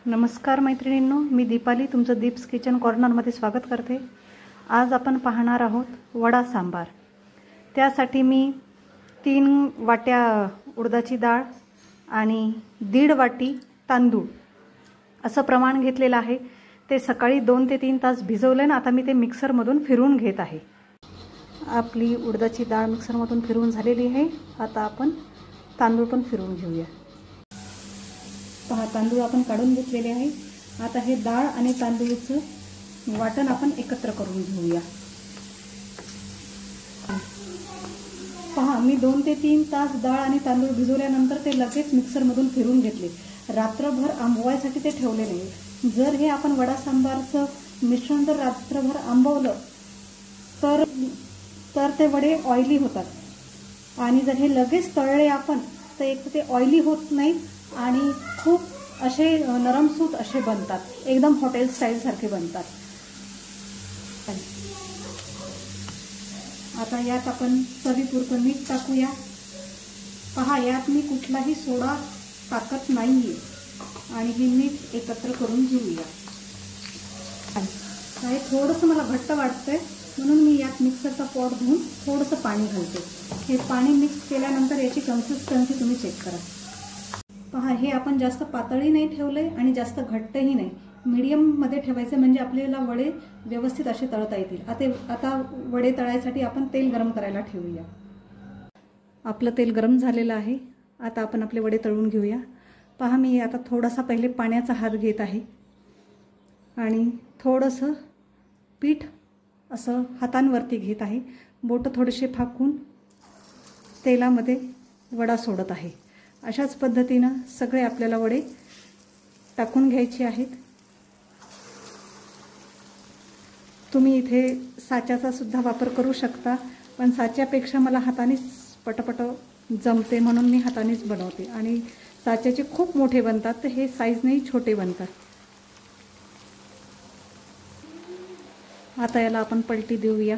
नमस्कार मैत्रिणींनो, मी दीपाली तुमचं दीप्स किचन कॉर्नरमध्ये स्वागत करते। आज आपण पाहणार आहोत वडा सांबार। त्यासाठी मी 3 वाट्या उडदाची डाळ आणि 1.5 वाटी तांदूळ असं प्रमाण घेतलेलं आहे। ते सकाळी 2 ते 3 तास भिजवले ना, आता मी ते मिक्सरमधून फिरवून घेत आहे। आपली उडदाची डाळ मिक्सरमधून फिरवून झालेली आहे। आता आपण तांदूळ पण फिरवून घेऊया। पहा, तांदूळ आपण काढून घेतलेले आहे। आता हे डाळ आणि तांदूळचं वाटण आपण एकत्र करून घेऊया। पहा, मी 2 ते 3 तास डाळ आणि तांदूळ भिजवल्यानंतर ते लगेच मिक्सरमधून फिरवून घेतले। रात्रभर आंबवायसाठी ते ठेवले नाही। जर हे आपण वडा सांबारचं मिश्रण जर रात्रभर आंबवलं तर ते वडे ऑइली होतात आणि जर हे लगेच तळले आपण तर एक ते ऑइली होत नाही आणि खूप असे नरमसूत असे बनतात, एकदम हॉटेल स्टाईल सारखे बनतात। आता यात आपण चवीपुरतं मीठ टाकूया। पहा, यात मी कुठलाही सोडा टाकत नाहीये आणि हे मीठ एकत्र करून घेऊया। हे थोडंसं मला घट्ट वाटतंय म्हणून मी यात मिक्सरचा पॉट धुवून थोडंसं पाणी घालते। हे पाणी मिक्स केल्यानंतर याची कन्सिस्टन्सी तुम्ही चेक करा। पहा, हे आपण जास्त पातळी नाही ठेवले आणि जास्त घट्टही नाही, मीडियम मध्ये ठेवायचे म्हणजे आपल्याला वडे व्यवस्थित असे तळता येतील। आता वडे तळायसाठी आपण तेल गरम करायला ठेवूया। आपलं तेल गरम झालेलं आहे। आता आपण आपले वडे तळून घेऊया। पहा, मी आता थोडासा पहिले पाण्याचा हात घेत आहे आणि थोडंसं पीठ असं हातांवरती घेत आहे। बोटं थोडेसे फाकून तेलामध्ये वडा सोडत आहे। अशाच पद्धतीनं सगळे आपल्याला वडे टाकून घ्यायचे आहेत। तुम्ही इथे साच्याचा सुद्धा वापर करू शकता, पण साच्यापेक्षा मला हातानेच पटपट जमते म्हणून मी हातानेच बनवते आणि साच्याचे खूप मोठे बनतात, तर हे साईजनेही छोटे बनतात। आता याला आपण पलटी देऊया।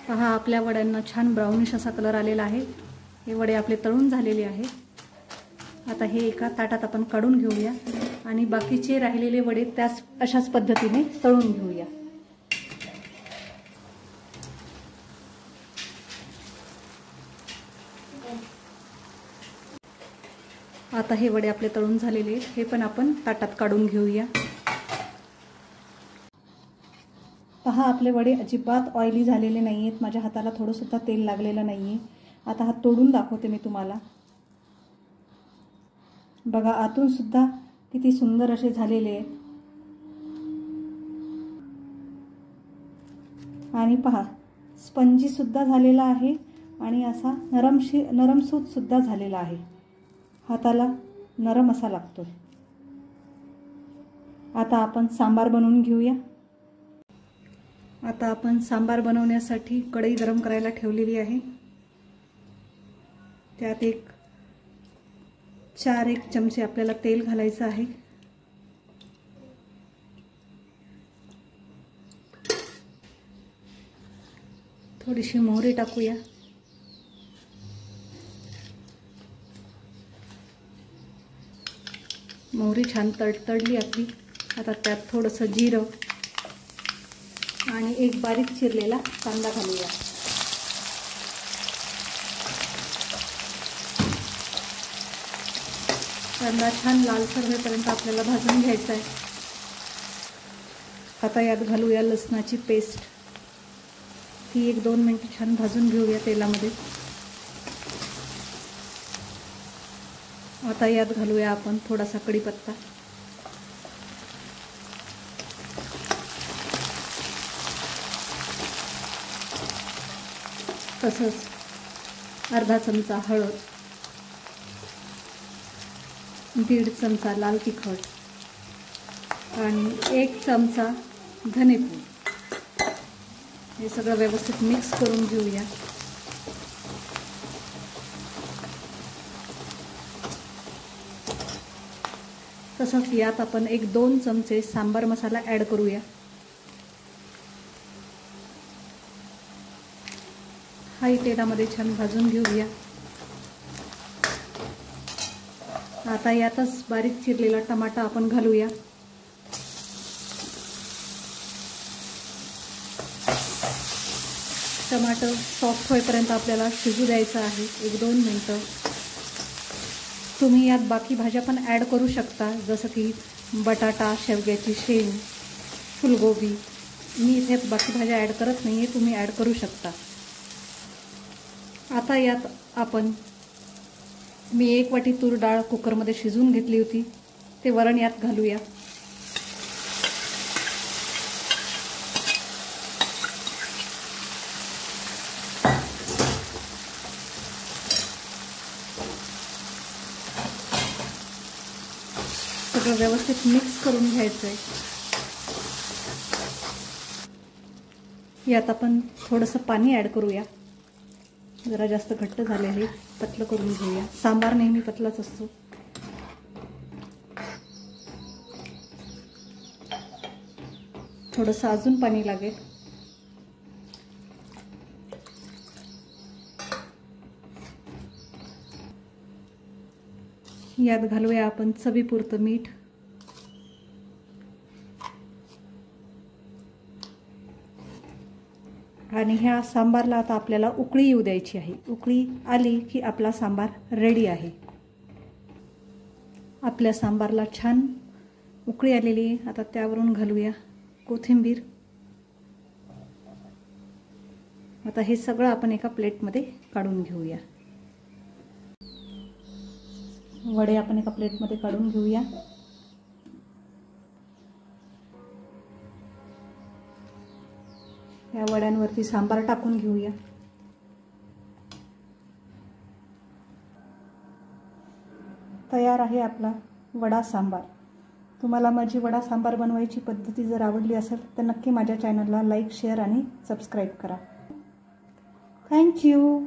पहा, आपल्या वड्यांना छान ब्राउनिश असा कलर आलेला आहे। हे वडे आपले तळून झालेले आहे। आता हे एका ताटात आपण काढून घेऊया आणि बाकीचे राहिलेले वडे अशाच पद्धतीने तळून घेऊया। आता हे वडे आपले तळून झालेले, हे पण आपण ताटात काढून घेऊया। पहा, आपले वडे अजिबात ऑइली झालेले नाहीयेत, माझ्या हाताला थोडं सुद्धा तेल लागलेलं नाहीये। आता हा तोडून दाखवते मी तुम्हाला। बघा, आतून सुद्धा किती सुंदर असे झालेले आहेत आणि पहा, स्पंजी सुद्धा झालेला आहे आणि असा नरमसूत सुद्धा झालेला आहे। हाताला नरम असा लागतोय। आता आपण सांबार बनवून घेऊया। आता आपण सांबार बनवण्यासाठी कढई गरम करायला ठेवलेली आहे। त्यात 4 चमचे आपल्याला तेल घालायचं आहे। थोडीशी मोहरी टाकूया। मोहरी छान तडतडली आपली। आता त्यात थोडंसं जिरं आणि 1 बारीक चिरलेला कांदा घालूया। कांदा छान लालसर होईपर्यंत आपल्याला भाजून घ्यायचा आहे। आता यात घालूया लसणाची पेस्ट। ती 1-2 मिनिट छान भाजून घेऊया तेलामध्ये। आता यात घालूया आपण थोडासा कढीपत्ता, तसंच अर्धा चमचा हळद, 1.5 चमचा लाल तिखट आणि 1 चमचा धनेपूड। हे सगळं व्यवस्थित मिक्स करून घेऊया। तसंच यात आपण 1-2 चमचे सांबार मसाला ॲड करूया। हाई तेलामध्ये छान भाजून घेऊया। आता यातच बारीक चिरलेला टमाटा आपण घालूया। टमाटर सॉफ्ट होईपर्यंत आपल्याला शिजू द्यायचं आहे 1-2 मिनटं। तुम्ही यात बाकी भाज्या पण ॲड करू शकता, जसं की बटाटा, शेवग्याची शेंग, फुलगोबी। मी इथे बाकी भाज्या ॲड करत नाही आहे, तुम्ही ॲड करू शकता। आता यात मी 1 वाटी तूर डाळ कुकरमध्ये शिजवून घेतली होती, ते वरण यात घालूया। सगळं व्यवस्थित मिक्स करून घ्यायचं आहे। यात आपण थोडंसं पाणी ॲड करूया, जरा जास्त घट्ट झाले आहे, पतलं करून घेऊया। सांबार नेहमी पतलाच असतो। थोडंसं अजून पाणी लागेल। यात घालूया आपण चवीपुरतं मीठ। आणि ह्या सांबारला आता आपल्याला उकळी येऊ द्यायची आहे। उकळी आली की आपला सांबार रेडी आहे। आपल्या सांबारला छान उकळी आलेली आहे। आता त्यावरून घालूया कोथिंबीर। आता हे सगळं आपण एका प्लेटमध्ये काढून घेऊया। वडे आपण एका प्लेटमध्ये काढून घेऊया। या वड्यांवरती सांबार टाकून घेऊया। तयार आहे आपला वडा सांबार। तुम्हाला माझी वडा सांबार बनवायची पद्धती जर आवडली असेल तर नक्की माझ्या चॅनलला लाईक, शेअर आणि सबस्क्राईब करा। Thank you.